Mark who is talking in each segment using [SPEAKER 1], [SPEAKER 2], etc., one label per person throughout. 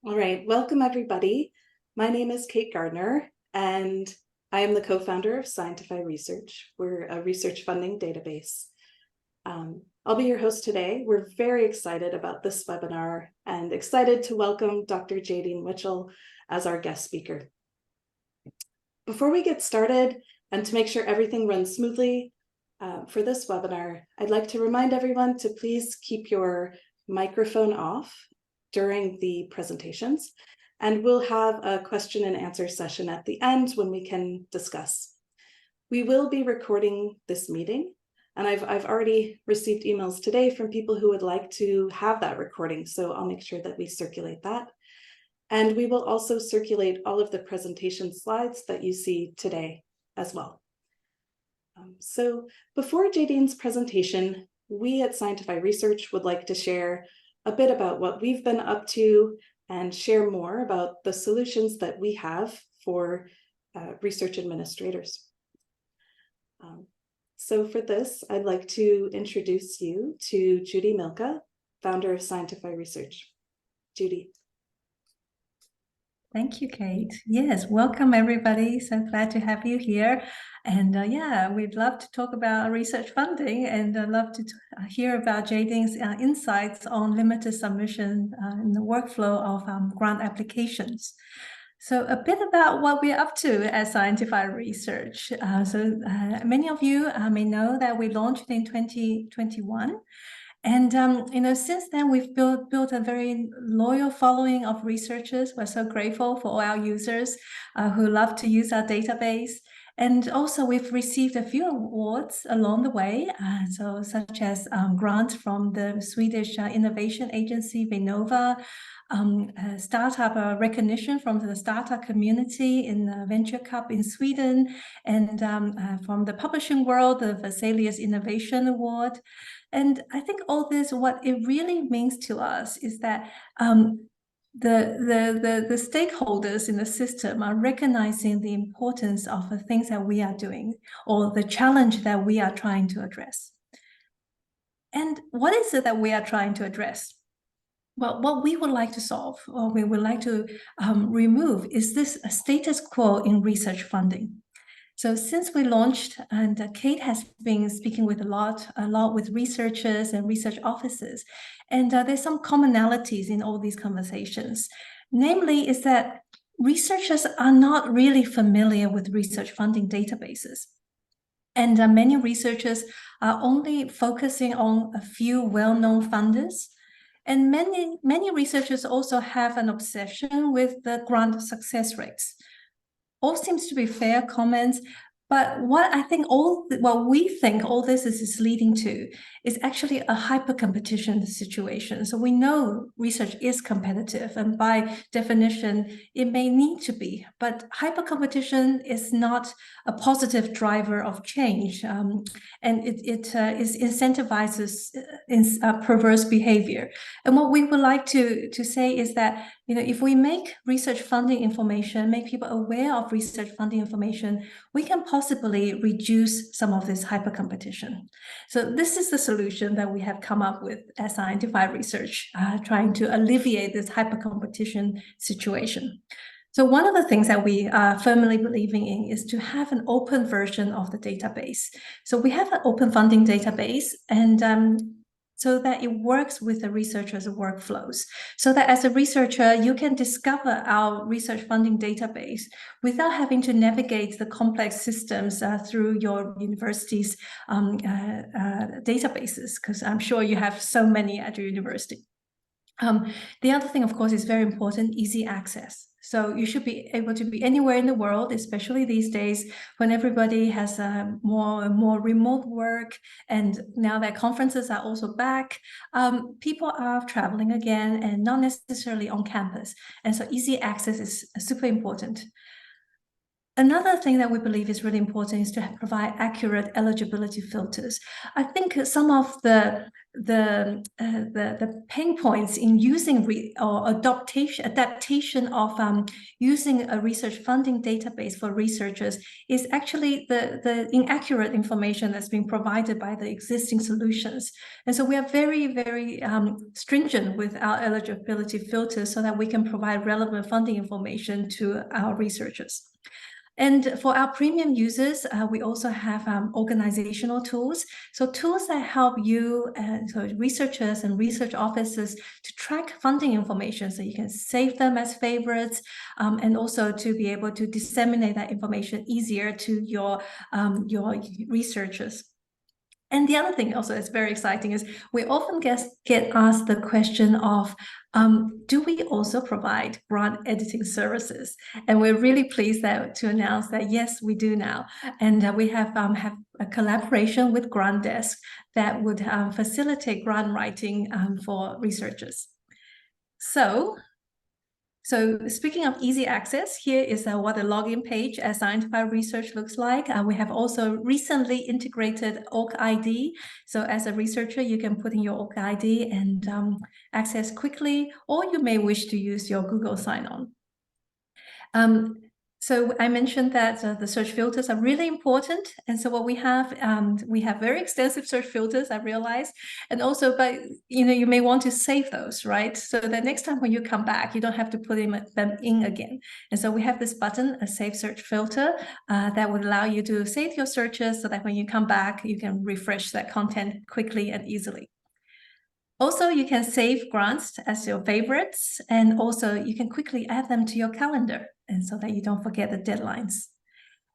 [SPEAKER 1] All right, welcome everybody. My name is Kate Gardner, and I am the co-founder of scientifyRESEARCH. We're a research funding database. I'll be your host today. We're very excited about this webinar and excited to welcome Dr. Jaydene Witchell as our guest speaker. Before we get started, and to make sure everything runs smoothly for this webinar, I'd like to remind everyone to please keep your microphone off during the presentations, and we'll have a question and answer session at the end when we can discuss. We will be recording this meeting, and I've already received emails today from people who would like to have that recording, so I'll make sure that we circulate that. And we will also circulate all of the presentation slides that you see today as well. So before Jaydene's presentation, we at scientifyRESEARCH would like to share a bit about what we've been up to and share more about the solutions that we have for research administrators. So for this, I'd like to introduce you to Judy Milka, founder of scientifyRESEARCH. Judy.
[SPEAKER 2] Thank you, Kate. Yes, welcome everybody. So glad to have you here. And yeah, we'd love to talk about research funding, and I'd love to hear about Jaydene's insights on limited submission in the workflow of grant applications. So a bit about what we're up to at scientifyRESEARCH. Many of you may know that we launched in 2021. And, since then, we've built a very loyal following of researchers. We're so grateful for all our users who love to use our database. And also, we've received a few awards along the way, such as grants from the Swedish innovation agency, Vinnova, startup recognition from the startup community in the Venture Cup in Sweden, and from the publishing world, the Vesalius Innovation Award. And I think all this, what it really means to us is that the stakeholders in the system are recognizing the importance of the things that we are doing, or the challenge that we are trying to address. And what is it that we are trying to address? Well, what we would like to solve, or we would like to remove, is this status quo in research funding. So since we launched, and Kate has been speaking with a lot with researchers and research offices, and there's some commonalities in all these conversations. Namely, is that researchers are not really familiar with research funding databases. And many researchers are only focusing on a few well-known funders. And many researchers also have an obsession with the grant success rates. All seems to be fair comments, but what we think all this is leading to is actually a hyper-competition situation. So we know research is competitive, and by definition, it may need to be, but hyper-competition is not a positive driver of change, and it incentivizes perverse behavior. And what we would like to say is that, if we make research funding information, make people aware of research funding information, we can possibly reduce some of this hyper-competition. So this is the solution that we have come up with at scientifyRESEARCH, trying to alleviate this hyper-competition situation. So one of the things that we are firmly believing in is to have an open version of the database. So we have an open funding database, and so that it works with the researchers' workflows, so that as a researcher, you can discover our research funding database without having to navigate the complex systems through your university's databases, because I'm sure you have so many at your university. The other thing, of course, is very important, easy access. So you should be able to be anywhere in the world, especially these days when everybody has more and more remote work, and now that conferences are also back, people are traveling again and not necessarily on campus. And so easy access is super important. Another thing that we believe is really important is to provide accurate eligibility filters. I think some of the the pain points in using or adaptation of using a research funding database for researchers is actually the inaccurate information that's been provided by the existing solutions. And so we are very, very stringent with our eligibility filters so that we can provide relevant funding information to our researchers. And for our premium users, we also have organizational tools. So tools that help you, so researchers and research officers, to track funding information so you can save them as favorites, and also to be able to disseminate that information easier to your researchers. And the other thing also that's very exciting is we often get asked the question of, do we also provide grant editing services? And we're really pleased to announce that, yes, we do now. And we have a collaboration with Grant Desk that would facilitate grant writing for researchers. So speaking of easy access, here is what the login page at scientifyRESEARCH looks like. We have also recently integrated OrgID. So as a researcher, you can put in your OrgID and access quickly, or you may wish to use your Google sign-on. So I mentioned that the search filters are really important. And so what we have very extensive search filters, I realized. And also, but you may want to save those, right? So that next time when you come back, you don't have to put them in again. And so we have this button, a save search filter, that would allow you to save your searches so that when you come back, you can refresh that content quickly and easily. Also, you can save grants as your favorites, and also you can quickly add them to your calendar, and so that you don't forget the deadlines.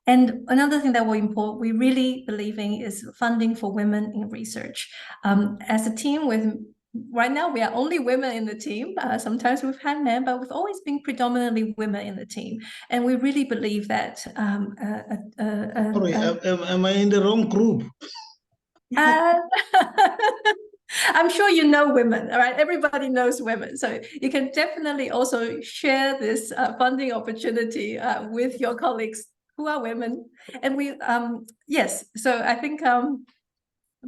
[SPEAKER 2] And another thing that we really believe in is funding for women in research. As a team right now, we are only women in the team. Sometimes we've had men, but we've always been predominantly women in the team. And we really believe that...
[SPEAKER 3] Sorry, am I in the wrong group?
[SPEAKER 2] I'm sure you know women, all right? Everybody knows women. So you can definitely also share this funding opportunity with your colleagues who are women. And yes, so I think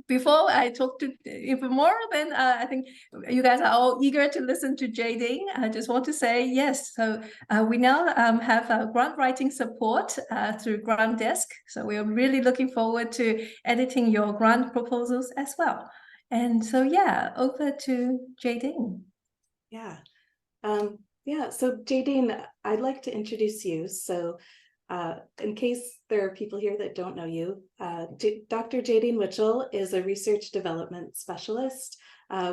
[SPEAKER 2] before I talk to even more, then I think you guys are all eager to listen to Jaydene. I just want to say yes. So we now have grant writing support through Grant Desk. So we are really looking forward to editing your grant proposals as well. And so, yeah, over to Jaydene.
[SPEAKER 1] Yeah. So Jaydene, I'd like to introduce you. So in case there are people here that don't know you, Dr. Jaydene Witchell is a research development specialist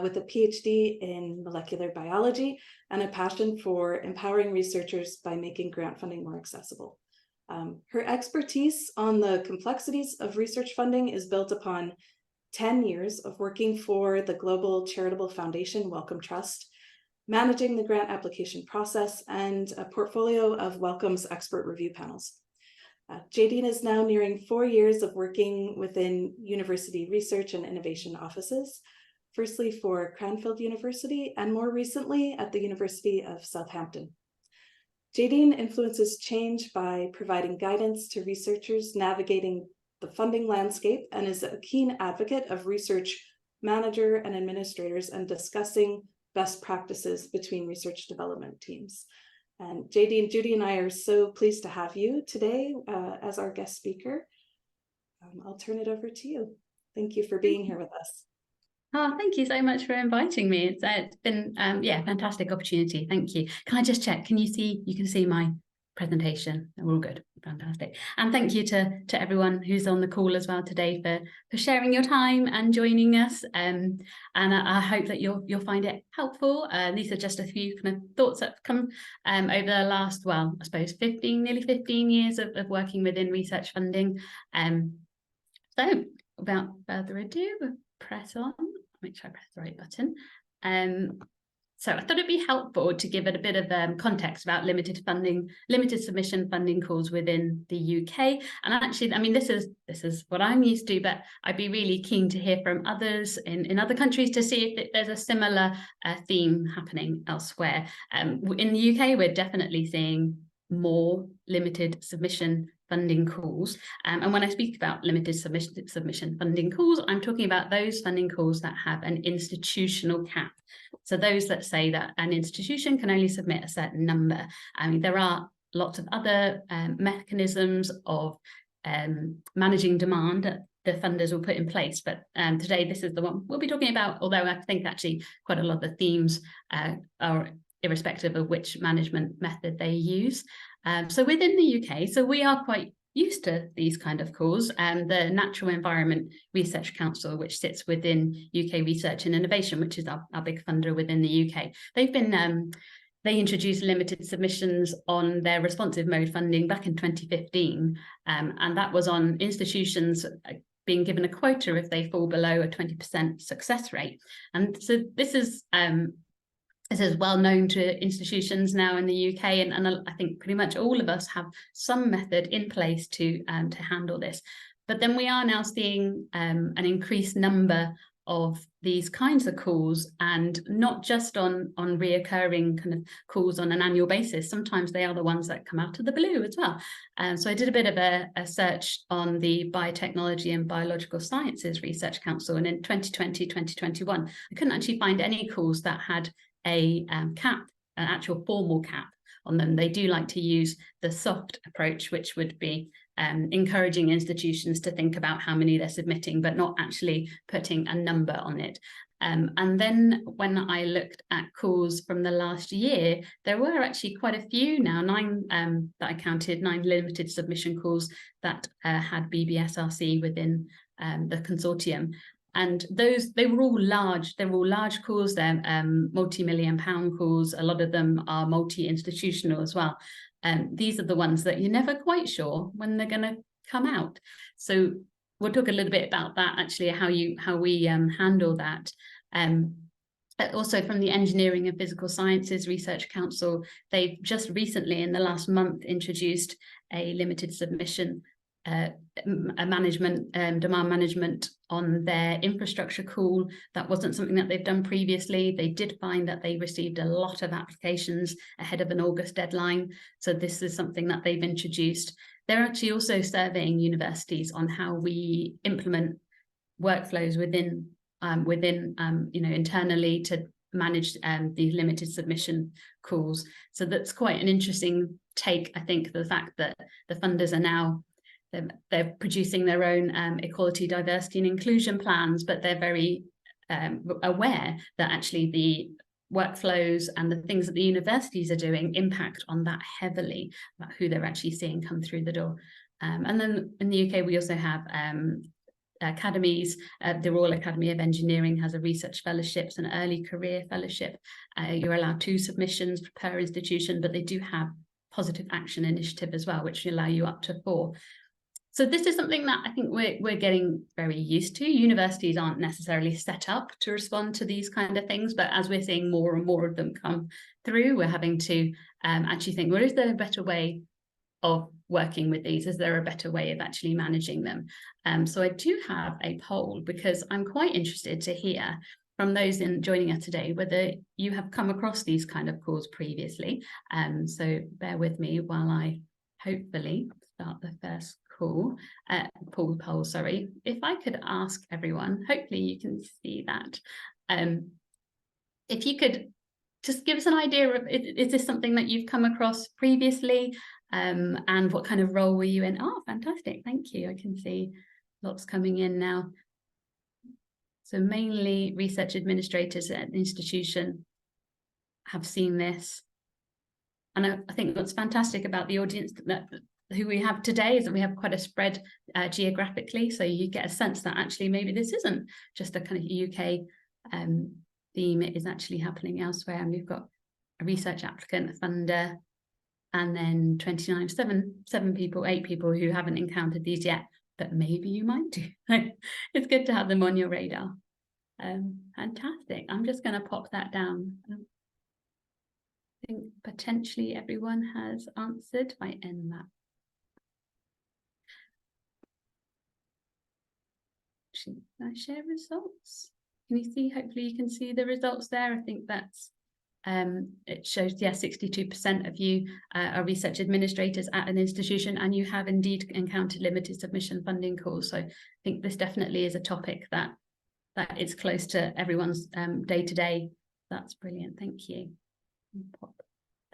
[SPEAKER 1] with a PhD in molecular biology and a passion for empowering researchers by making grant funding more accessible. Her expertise on the complexities of research funding is built upon 10 years of working for the global charitable foundation Wellcome Trust, managing the grant application process, and a portfolio of Wellcome's expert review panels. Jaydene is now nearing 4 years of working within university research and innovation offices, firstly for Cranfield University and more recently at the University of Southampton. Jaydene influences change by providing guidance to researchers navigating the funding landscape and is a keen advocate of research manager and administrators and discussing best practices between research development teams. And Jaydene, Judy and I are so pleased to have you today as our guest speaker. I'll turn it over to you. Thank you for being here with us.
[SPEAKER 4] Oh, thank you so much for inviting me. It's been fantastic opportunity. Thank you. Can I just check? You can see my presentation? We're all good. Fantastic. And thank you to everyone who's on the call as well today for sharing your time and joining us. And I hope that you'll find it helpful. These are just a few kind of thoughts that have come over the last, well, I suppose nearly 15 years of working within research funding. So without further ado, we'll press on. Make sure I press the right button. So I thought it'd be helpful to give it a bit of context about limited submission funding calls within the UK. And actually, I mean, this is what I'm used to, but I'd be really keen to hear from others in other countries to see if there's a similar theme happening elsewhere. In the UK, we're definitely seeing more limited submission funding calls. And when I speak about limited submission funding calls, I'm talking about those funding calls that have an institutional cap. So those that say that an institution can only submit a certain number. I mean, there are lots of other mechanisms of managing demand that the funders will put in place, but today this is the one we'll be talking about, although I think actually quite a lot of the themes are irrespective of which management method they use. So within the UK, so we are quite used to these kind of calls, and the Natural Environment Research Council, which sits within UK Research and Innovation, which is our big funder within the UK, they've been they introduced limited submissions on their responsive mode funding back in 2015, and that was on institutions being given a quota if they fall below a 20% success rate. And so this is well known to institutions now in the UK, and I think pretty much all of us have some method in place to handle this. But then we are now seeing an increased number of these kinds of calls, and not just on reoccurring kind of calls on an annual basis. Sometimes they are the ones that come out of the blue as well. So I did a bit of a search on the Biotechnology and Biological Sciences Research Council, and in 2020, 2021, I couldn't actually find any calls that had a cap, an actual formal cap on them. They do like to use the soft approach, which would be encouraging institutions to think about how many they're submitting, but not actually putting a number on it. And then when I looked at calls from the last year, there were actually quite a few now, 9 that I counted, 9 limited submission calls that had BBSRC within the consortium. And they were all large. They were all large calls. They're multi-million-pound calls. A lot of them are multi-institutional as well. These are the ones that you're never quite sure when they're going to come out. So we'll talk a little bit about that, actually, how we handle that. Also from the Engineering and Physical Sciences Research Council, they've just recently, in the last month, introduced a limited submission demand management on their infrastructure call. That wasn't something that they've done previously. They did find that they received a lot of applications ahead of an August deadline. So this is something that they've introduced. They're actually also surveying universities on how we implement workflows within internally to manage these limited submission calls. So that's quite an interesting take, I think, the fact that the funders are now they're producing their own equality, diversity and inclusion plans, but they're very aware that actually the workflows and the things that the universities are doing impact on that heavily, about who they're actually seeing come through the door. And then in the UK, we also have academies. The Royal Academy of Engineering has a research fellowships and early career fellowship. You're allowed 2 submissions per institution, but they do have positive action initiative as well, which will allow you up to 4. So this is something that I think we're getting very used to. Universities aren't necessarily set up to respond to these kind of things, but as we're seeing more and more of them come through, we're having to actually think, well, is there a better way of working with these? Is there a better way of actually managing them? So I do have a poll, because I'm quite interested to hear from those joining us today whether you have come across these kind of calls previously. So bear with me while I hopefully start the first poll, sorry. If I could ask everyone, hopefully you can see that. If you could just give us an idea of, is this something that you've come across previously? And what kind of role were you in? Oh, fantastic. Thank you. I can see lots coming in now. So mainly research administrators at an institution have seen this. And I think what's fantastic about the audience who we have today is that we have quite a spread geographically. So you get a sense that actually maybe this isn't just a kind of UK theme, it is actually happening elsewhere. And we've got a research applicant, a funder, and then 8 people who haven't encountered these yet, but maybe you might do. It's good to have them on your radar. Fantastic. I'm just going to pop that down. I think potentially everyone has answered. I end that. Can I share results? Can you see? Hopefully you can see the results there. I think that's it shows, 62% of you are research administrators at an institution, and you have indeed encountered limited submission funding calls. So I think this definitely is a topic that is close to everyone's day to day. That's brilliant. Thank you. Pop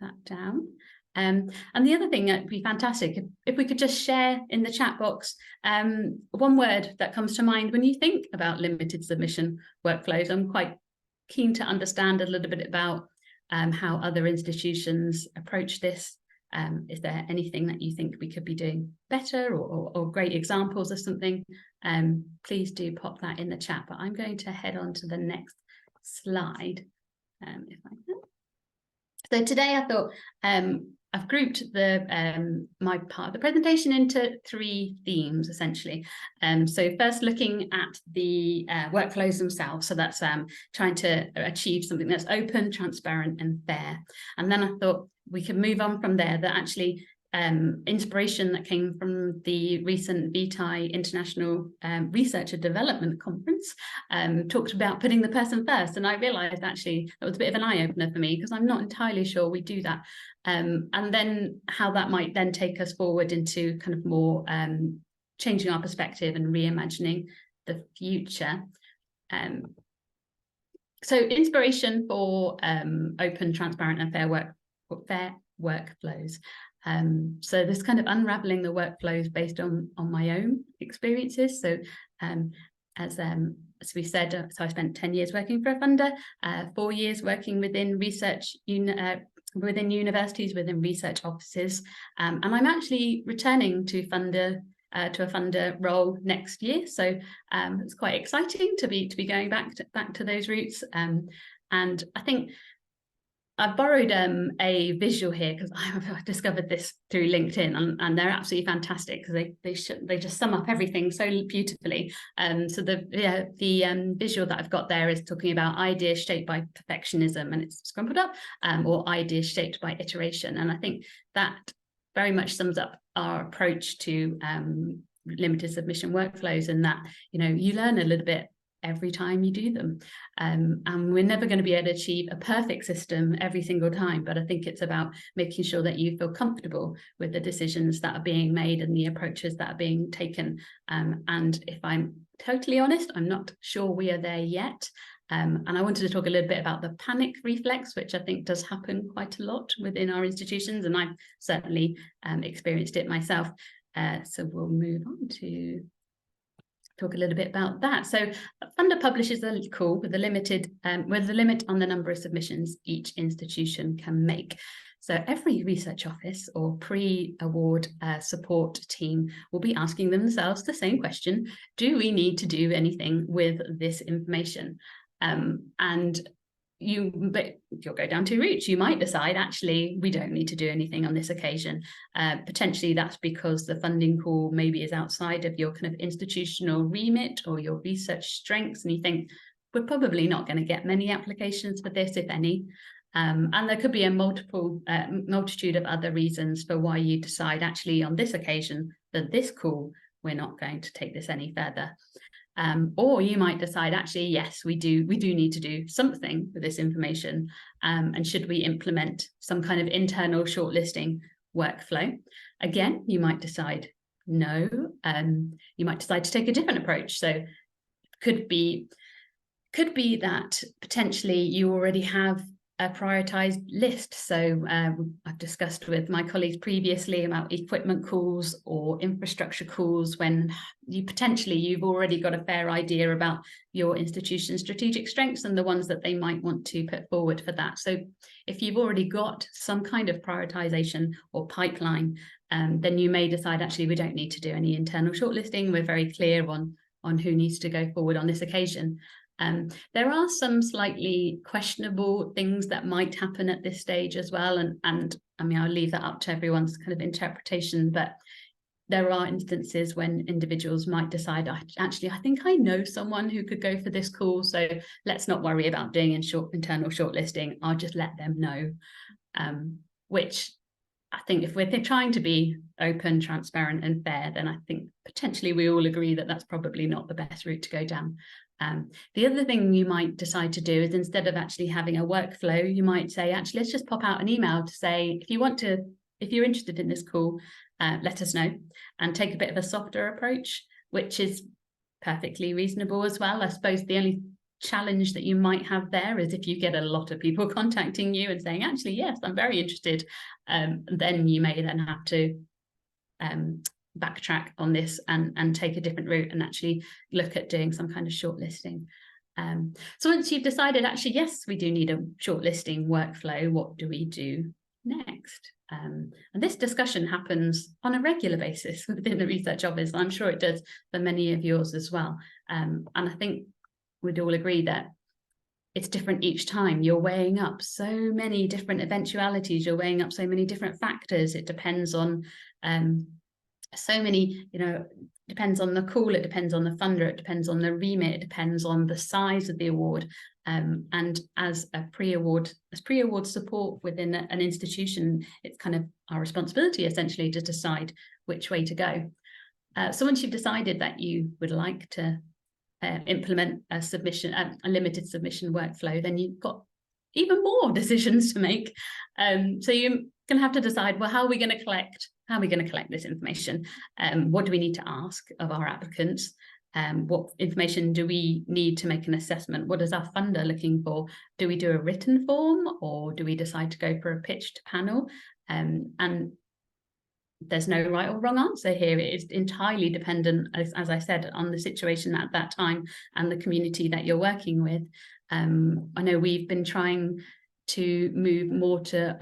[SPEAKER 4] that down. And the other thing that would be fantastic if we could just share in the chat box one word that comes to mind when you think about limited submission workflows. I'm quite keen to understand a little bit about how other institutions approach this. Is there anything that you think we could be doing better, or great examples of something? Please do pop that in the chat, but I'm going to head on to the next slide if I can. So today I thought I've grouped my part of the presentation into 3 themes essentially. So first, looking at the workflows themselves. So that's trying to achieve something that's open, transparent, and fair. And then I thought we could move on from there, that actually inspiration that came from the recent VTI International Researcher Development Conference talked about putting the person first. And I realized actually that was a bit of an eye-opener for me, because I'm not entirely sure we do that. And then how that might then take us forward into kind of more changing our perspective and reimagining the future. So inspiration for open, transparent, and fair workflows. So this kind of unraveling the workflows based on my own experiences. So as we said, so I spent 10 years working for a funder, 4 years working within research within universities, within research offices, and I'm actually returning to a funder role next year. So it's quite exciting to be going back to those roots. And I think I've borrowed a visual here because I've discovered this through LinkedIn, and they're absolutely fantastic because they just sum up everything so beautifully. So the visual that I've got there is talking about ideas shaped by perfectionism, and it's scrumpled up, or ideas shaped by iteration. And I think that very much sums up our approach to limited submission workflows, and that you learn a little bit every time you do them, and we're never going to be able to achieve a perfect system every single time, but I think it's about making sure that you feel comfortable with the decisions that are being made and the approaches that are being taken. And if I'm totally honest, I'm not sure we are there yet. And I wanted to talk a little bit about the panic reflex, which I think does happen quite a lot within our institutions, and I've certainly experienced it myself. So we'll move on to talk a little bit about that. So funder publishes a call with a limit on the number of submissions each institution can make. So every research office or pre-award support team will be asking themselves the same question: do we need to do anything with this information? And you'll go down 2 routes. You might decide, actually, we don't need to do anything on this occasion. Potentially that's because the funding call maybe is outside of your kind of institutional remit or your research strengths, and you think, we're probably not going to get many applications for this, if any. And there could be a multitude of other reasons for why you decide, actually, on this occasion, for this call, we're not going to take this any further. Or you might decide, actually, yes, we do need to do something with this information, and should we implement some kind of internal shortlisting workflow? Again, you might decide no. You might decide to take a different approach. So could be that potentially you already have a prioritized list. So I've discussed with my colleagues previously about equipment calls or infrastructure calls, when you've already got a fair idea about your institution's strategic strengths and the ones that they might want to put forward for that. So if you've already got some kind of prioritization or pipeline, then you may decide, actually, we don't need to do any internal shortlisting. We're very clear on who needs to go forward on this occasion. There are some slightly questionable things that might happen at this stage as well, and I mean, I'll leave that up to everyone's kind of interpretation, but there are instances when individuals might decide, actually, I think I know someone who could go for this call, so let's not worry about doing internal shortlisting. I'll just let them know, which I think if we're trying to be open, transparent, and fair, then I think potentially we all agree that that's probably not the best route to go down. The other thing you might decide to do is, instead of actually having a workflow, you might say, actually, let's just pop out an email to say, if you're interested in this call, let us know, and take a bit of a softer approach, which is perfectly reasonable as well. I suppose the only challenge that you might have there is if you get a lot of people contacting you and saying, actually, yes, I'm very interested, then you may then have to backtrack on this and take a different route and actually look at doing some kind of shortlisting. So once you've decided, actually, yes, we do need a shortlisting workflow, what do we do next? And this discussion happens on a regular basis within the research office. I'm sure it does for many of yours as well. And I think we'd all agree that it's different each time. You're weighing up so many different eventualities, you're weighing up so many different factors. It depends on so many, depends on the call, it depends on the funder, it depends on the remit, it depends on the size of the award. And as pre-award support within an institution, it's kind of our responsibility essentially to decide which way to go. So once you've decided that you would like to implement a limited submission workflow, then you've got even more decisions to make. So you're going to have to decide, well, how are we going to collect this information? What do we need to ask of our applicants? What information do we need to make an assessment? What is our funder looking for? Do we do a written form, or do we decide to go for a pitch to panel? And there's no right or wrong answer here. It is entirely dependent, as I said, on the situation at that time and the community that you're working with. I know we've been trying to move more to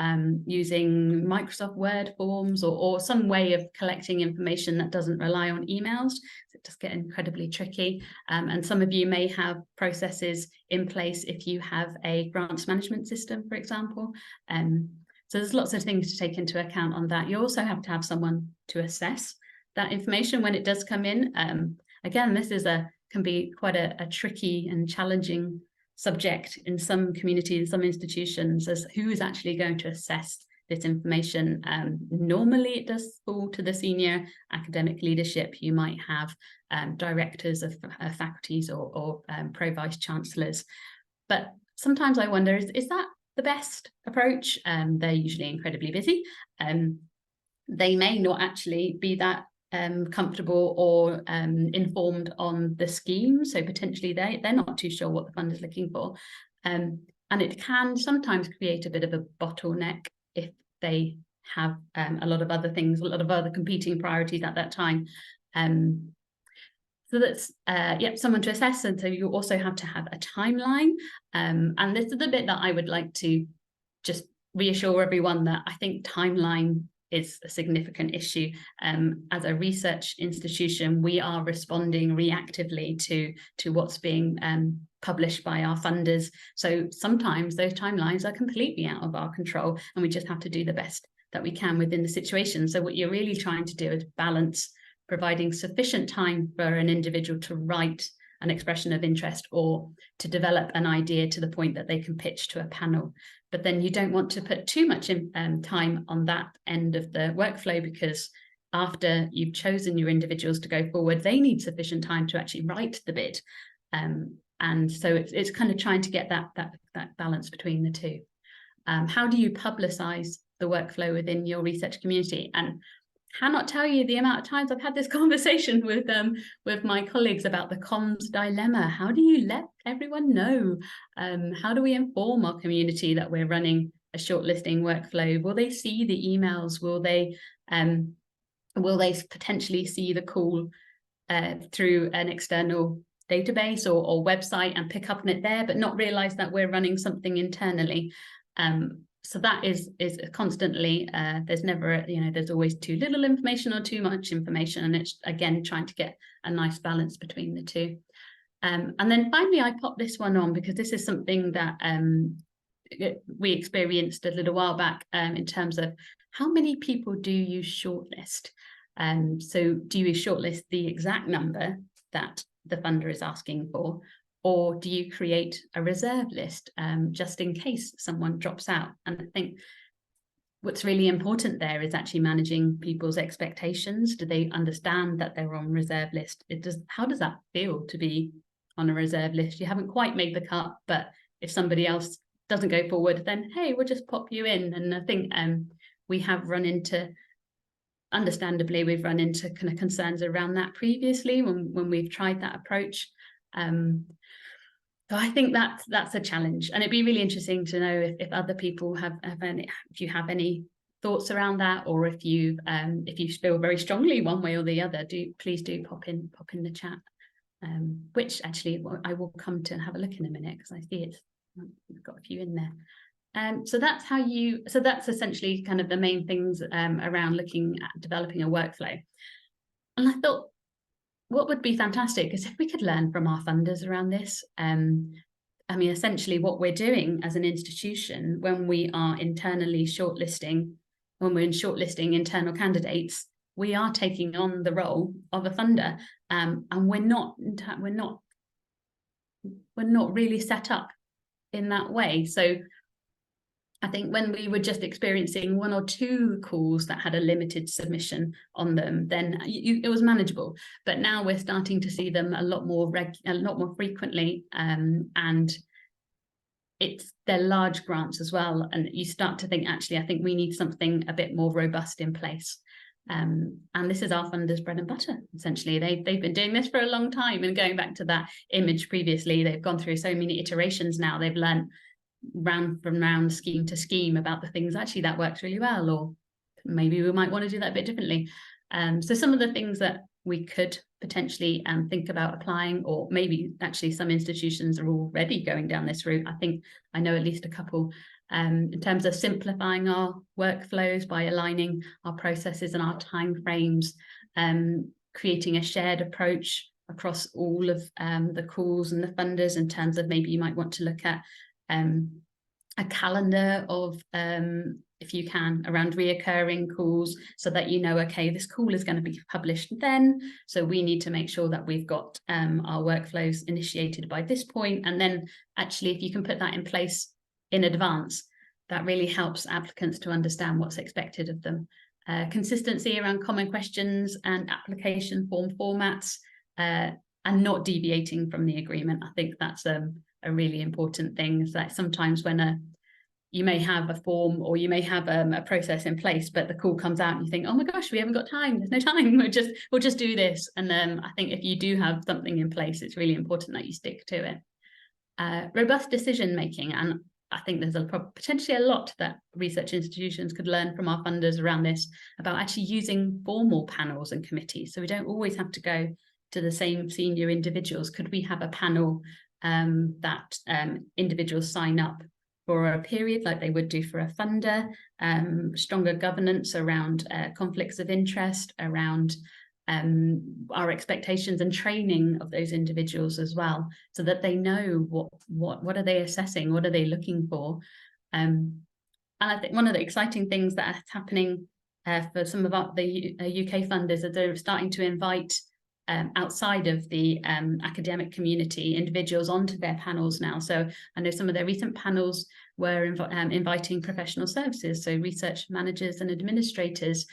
[SPEAKER 4] using Microsoft Word forms or some way of collecting information that doesn't rely on emails. So it does get incredibly tricky. And some of you may have processes in place if you have a grants management system, for example. So there's lots of things to take into account on that. You also have to have someone to assess that information when it does come in. Again, this can be quite a tricky and challenging subject in some communities, some institutions, as who is actually going to assess this information. Normally it does fall to the senior academic leadership. You might have directors of faculties or pro-vice chancellors, but sometimes I wonder, is that the best approach? They're usually incredibly busy. They may not actually be that comfortable or informed on the scheme, so potentially they're not too sure what the fund is looking for, and it can sometimes create a bit of a bottleneck if they have a lot of other things, a lot of other competing priorities at that time. So that's someone to assess, and so you also have to have a timeline, and this is the bit that I would like to just reassure everyone that I think timeline is a significant issue. As a research institution, we are responding reactively to what's being published by our funders. So sometimes those timelines are completely out of our control, and we just have to do the best that we can within the situation. So what you're really trying to do is balance providing sufficient time for an individual to write an expression of interest or to develop an idea to the point that they can pitch to a panel. But then you don't want to put too much time on that end of the workflow, because after you've chosen your individuals to go forward, they need sufficient time to actually write the bid. And so it's kind of trying to get that balance between the two. How do you publicize the workflow within your research community? And cannot tell you the amount of times I've had this conversation with my colleagues about the comms dilemma. How do you let everyone know? How do we inform our community that we're running a shortlisting workflow? Will they see the emails? Will they potentially see the call through an external database or website and pick up on it there, but not realize that we're running something internally? So that is constantly, there's never, there's always too little information or too much information. And it's, again, trying to get a nice balance between the two. And then finally, I popped this one on because this is something that we experienced a little while back in terms of how many people do you shortlist? So do you shortlist the exact number that the funder is asking for? Or do you create a reserve list just in case someone drops out? And I think what's really important there is actually managing people's expectations. Do they understand that they're on reserve list? How does that feel to be on a reserve list. You haven't quite made the cut, but if somebody else doesn't go forward, then hey, we'll just pop you in. And I think we have run into, understandably, we've run into kind of concerns around that previously when we've tried that approach. So I think that's a challenge, and it'd be really interesting to know if other people have any, if you have any thoughts around that, or if you feel very strongly one way or the other, please do pop in the chat. Which actually I will come to and have a look in a minute, because I see we've got a few in there. So that's essentially kind of the main things around looking at developing a workflow. And I thought, what would be fantastic is if we could learn from our funders around this. I mean, essentially what we're doing as an institution when we are internally shortlisting, when we're shortlisting internal candidates, we are taking on the role of a funder, and we're not really set up in that way. So I think when we were just experiencing 1 or 2 calls that had a limited submission on them, then it was manageable. But now we're starting to see them a lot more frequently, and they're large grants as well. And you start to think, actually, I think we need something a bit more robust in place. And this is our funders' bread and butter. Essentially, they've been doing this for a long time. And going back to that image previously, they've gone through so many iterations now. They've learned round from round, scheme to scheme, about the things actually that works really well, or maybe we might want to do that a bit differently. So some of the things that we could potentially think about applying, or maybe actually some institutions are already going down this route. I know at least a couple, in terms of simplifying our workflows by aligning our processes and our timeframes, creating a shared approach across all of the calls and the funders, in terms of maybe you might want to look at a calendar of, if you can, around reoccurring calls, so that you know, okay, this call is going to be published then, so we need to make sure that we've got our workflows initiated by this point. And then actually, if you can put that in place in advance, that really helps applicants to understand what's expected of them. Consistency around common questions and application form formats, and not deviating from the agreement. I think that's a really important thing. Is that sometimes when you may have a form, or you may have a process in place, but the call comes out and you think, oh my gosh, we haven't got time, there's no time, we'll just do this. And I think if you do have something in place, it's really important that you stick to it. Robust decision making, and I think there's potentially a lot that research institutions could learn from our funders around this, about actually using formal panels and committees, so we don't always have to go to the same senior individuals. Could we have a panel that individuals sign up for a period, like they would do for a funder? Stronger governance around conflicts of interest, around our expectations and training of those individuals as well, so that they know what are they assessing, what are they looking for. And I think one of the exciting things that is happening for some of the UK funders is they're starting to invite outside of the academic community individuals onto their panels now. So I know some of their recent panels were inviting professional services, so research managers and administrators.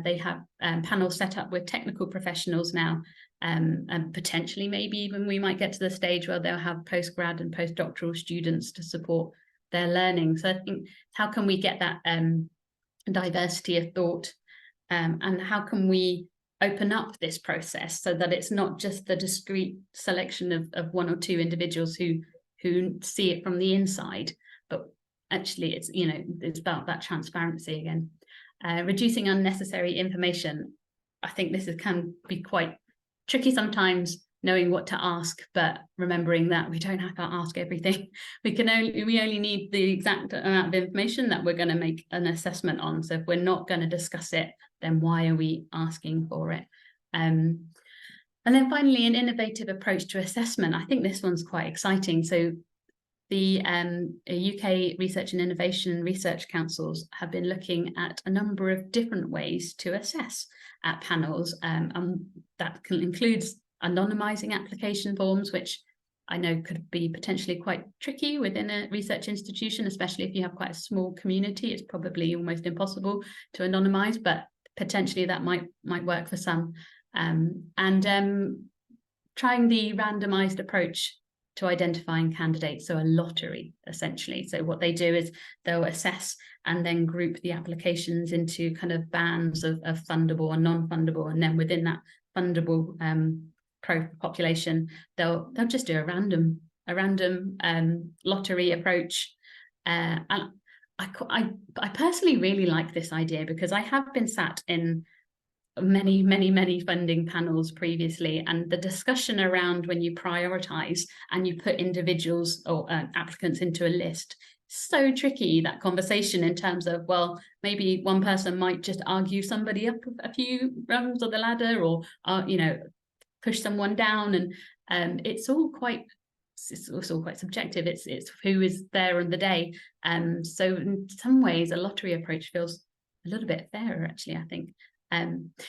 [SPEAKER 4] They have panels set up with technical professionals now, and potentially maybe even we might get to the stage where they'll have postgrad and postdoctoral students to support their learning. So I think, how can we get that diversity of thought, and how can we open up this process so that it's not just the discrete selection of 1 or 2 individuals who see it from the inside, but actually it's about that transparency again. Reducing unnecessary information. I think this can be quite tricky sometimes, knowing what to ask, but remembering that we don't have to ask everything. We only need the exact amount of information that we're going to make an assessment on. So if we're not going to discuss it, then why are we asking for it? And then finally, an innovative approach to assessment. I think this one's quite exciting. So the UK Research and Innovation Research Councils have been looking at a number of different ways to assess at panels, and that includes anonymizing application forms, which I know could be potentially quite tricky within a research institution, especially if you have quite a small community. It's probably almost impossible to anonymize, but potentially that might work for some. And trying the randomized approach to identifying candidates, so a lottery essentially. So what they do is they'll assess and then group the applications into kind of bands of fundable and non-fundable, and then within that fundable population, they'll just do a random lottery approach. And I personally really like this idea, because I have been sat in many funding panels previously, and the discussion around when you prioritize and you put individuals or applicants into a list, so tricky, that conversation, in terms of, well, maybe one person might just argue somebody up a few rungs of the ladder, or you know, push someone down, and it's all quite subjective. It's who is there on the day, so in some ways a lottery approach feels a little bit fairer, actually, I think.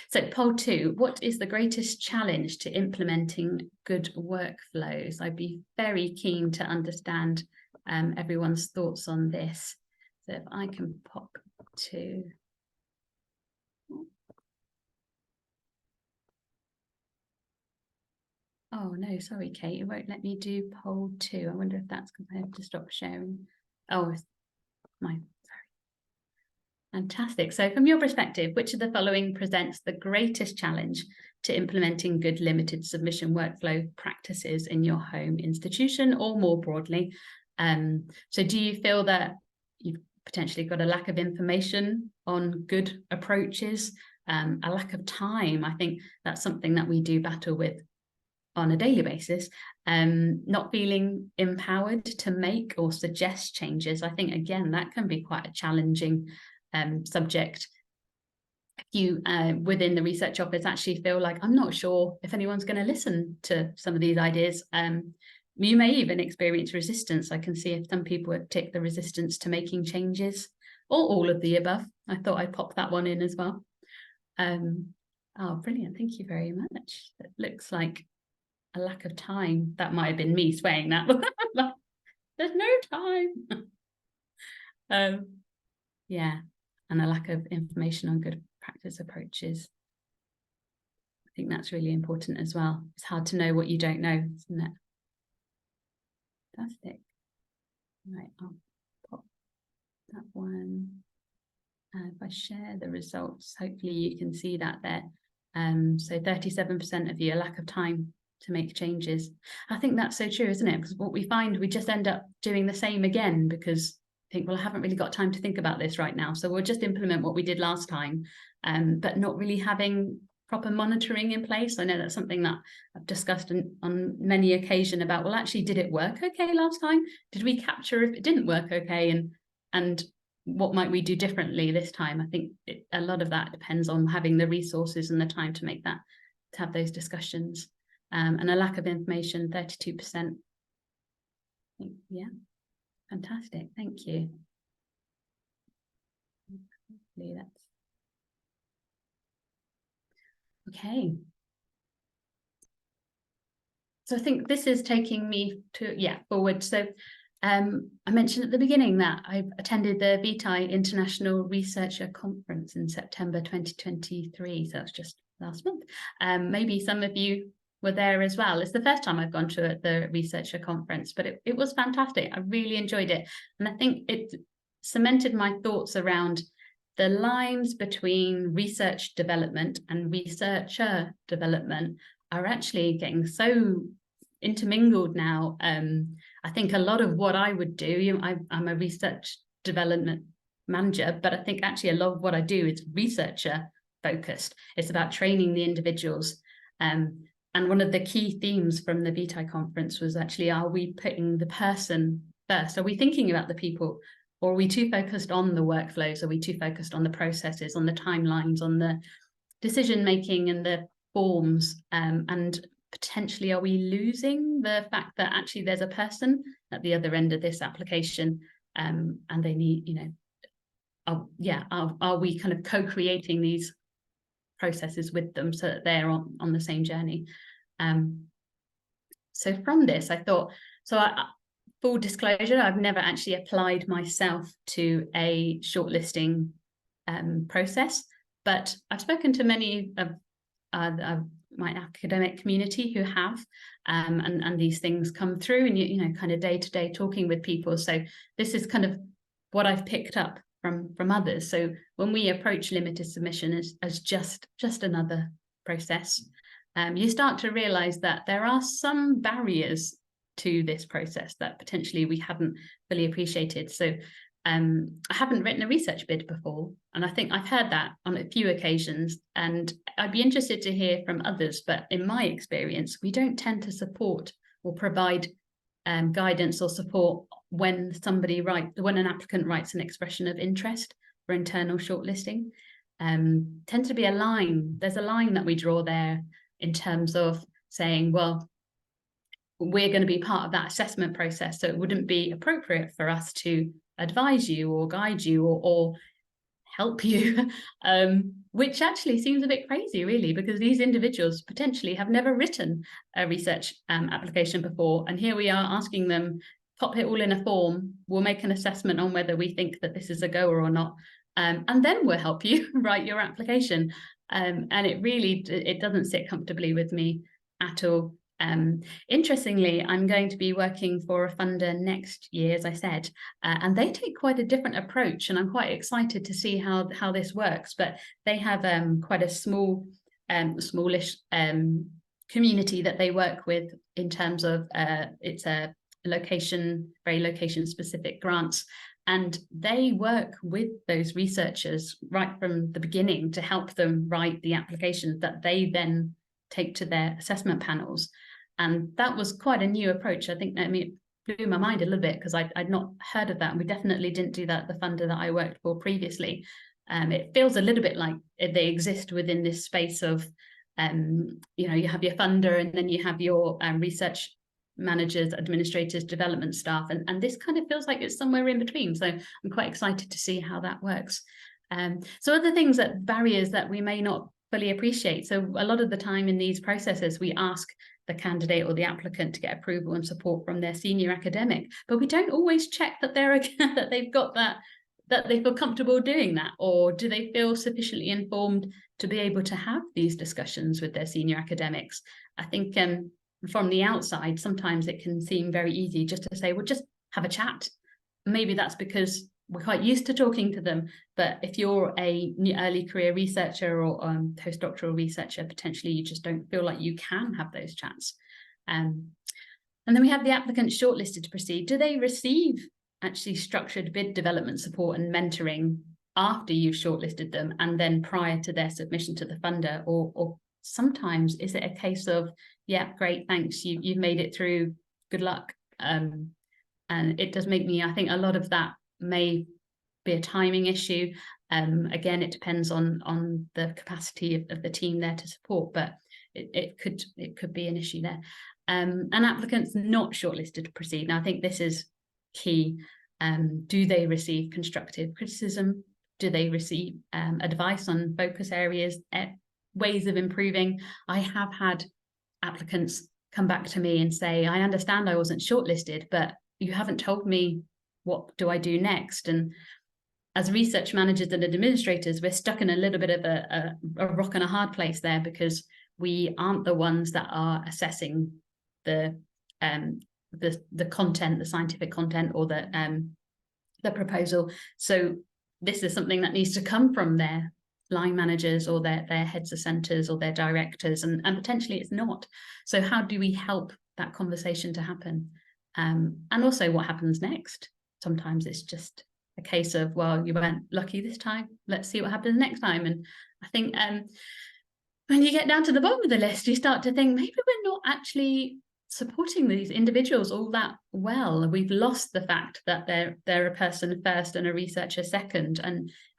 [SPEAKER 4] So poll 2, what is the greatest challenge to implementing good workflows? I'd be very keen to understand everyone's thoughts on this. So if I can pop to... Oh no, sorry, Kate, it won't let me do poll 2. I wonder if that's because I have to stop sharing. Oh, sorry. Fantastic. So from your perspective, which of the following presents the greatest challenge to implementing good limited submission workflow practices in your home institution, or more broadly? So do you feel that you've potentially got a lack of information on good approaches, a lack of time? I think that's something that we do battle with on a daily basis, not feeling empowered to make or suggest changes. I think, again, that can be quite a challenging subject. If you within the research office actually feel like, I'm not sure if anyone's going to listen to some of these ideas, you may even experience resistance. I can see if some people would take the resistance to making changes, or all of the above. I thought I'd pop that one in as well. Oh, brilliant. Thank you very much. It looks like a lack of time. That might have been me swaying that. There's no time. Yeah, and a lack of information on good practice approaches. I think that's really important as well. It's hard to know what you don't know, isn't it? Fantastic. Right, I'll pop that one. If I share the results, hopefully you can see that there. So 37% of you, a lack of time to make changes. I think that's so true, isn't it? Because what we find, we just end up doing the same again, because I think, well, I haven't really got time to think about this right now, so we'll just implement what we did last time, but not really having proper monitoring in place. I know that's something that I've discussed on many occasions about, well, actually, did it work okay last time? Did we capture if it didn't work okay? And what might we do differently this time? I think a lot of that depends on having the resources and the time to make that, to have those discussions. And a lack of information, 32%. Yeah. Fantastic, thank you. Hopefully that's okay. So I think this is taking me to, forward. So I mentioned at the beginning that I attended the VITAI International Researcher Conference in September 2023. So that's just last month. Maybe some of you were there as well. It's the first time I've gone to the researcher conference, but it was fantastic. I really enjoyed it. And I think it cemented my thoughts around the lines between research development and researcher development are actually getting so intermingled now. I think a lot of what I would do, I'm a research development manager, but I think actually a lot of what I do is researcher focused. It's about training the individuals. And one of the key themes from the VITAI conference was actually, are we putting the person first? Are we thinking about the people, or are we too focused on the workflows? Are we too focused on the processes, on the timelines, on the decision-making and the forms? And potentially, are we losing the fact that actually there's a person at the other end of this application, and they need, are we kind of co-creating these processes with them so that they're on the same journey? So from this, I thought, full disclosure, I've never actually applied myself to a shortlisting process, but I've spoken to many of academic community who have, and these things come through, and you know, kind of day to day talking with people. So this is kind of what I've picked up from others. So when we approach limited submission as just another process, you start to realize that there are some barriers to this process that potentially we hadn't fully appreciated. So I haven't written a research bid before, and I think I've heard that on a few occasions, and I'd be interested to hear from others. But in my experience, we don't tend to support or provide guidance or support when an applicant writes an expression of interest for internal shortlisting. Tends to be a line. There's a line that we draw there in terms of saying, well, we're going to be part of that assessment process, so it wouldn't be appropriate for us to advise you or guide you or help you, which actually seems a bit crazy, really, because these individuals potentially have never written a research application before, and here we are asking them, pop it all in a form, we'll make an assessment on whether we think that this is a goer or not, and then we'll help you write your application. And it doesn't sit comfortably with me at all. Interestingly, I'm going to be working for a funder next year, as I said, and they take quite a different approach, and I'm quite excited to see how this works. But they have quite a smallish community that they work with in terms of it's a very location specific grants, and they work with those researchers right from the beginning to help them write the applications that they then take to their assessment panels. And that was quite a new approach. I think, I mean, it blew my mind a little bit because I'd not heard of that. And we definitely didn't do that at the funder that I worked for previously. It feels a little bit like they exist within this space of, you know, you have your funder and then you have your research managers, administrators, development staff. And this kind of feels like it's somewhere in between. So I'm quite excited to see how that works. So other things, barriers that we may not fully appreciate. So a lot of the time in these processes, we ask the candidate or the applicant to get approval and support from their senior academic, but we don't always check that they've got that they feel comfortable doing that, or do they feel sufficiently informed to be able to have these discussions with their senior academics. I think from the outside, sometimes it can seem very easy just to say, well, just have a chat. Maybe that's because we're quite used to talking to them, but if you're a early career researcher or postdoctoral researcher, potentially you just don't feel like you can have those chats. And then we have the applicants shortlisted to proceed. Do they receive actually structured bid development support and mentoring after you've shortlisted them and then prior to their submission to the funder? Or sometimes is it a case of, yeah, great, thanks, you've made it through, good luck. And it does make me, I think a lot of that may be a timing issue. Again, it depends on the capacity of the team there to support, but it could be an issue there. And applicants not shortlisted to proceed. Now, I think this is key. Do they receive constructive criticism? Do they receive advice on focus areas, ways of improving? I have had applicants come back to me and say, I understand I wasn't shortlisted, but you haven't told me what do I do next? And as research managers and administrators, we're stuck in a little bit of a rock and a hard place there, because we aren't the ones that are assessing the content, the scientific content, or the proposal. So this is something that needs to come from their line managers or their heads of centres or their directors, and potentially it's not. So how do we help that conversation to happen? And also what happens next? Sometimes it's just a case of, well, you weren't lucky this time, let's see what happens next time. And I think when you get down to the bottom of the list, you start to think maybe we're not actually supporting these individuals all that well. We've lost the fact that they're a person first and a researcher second.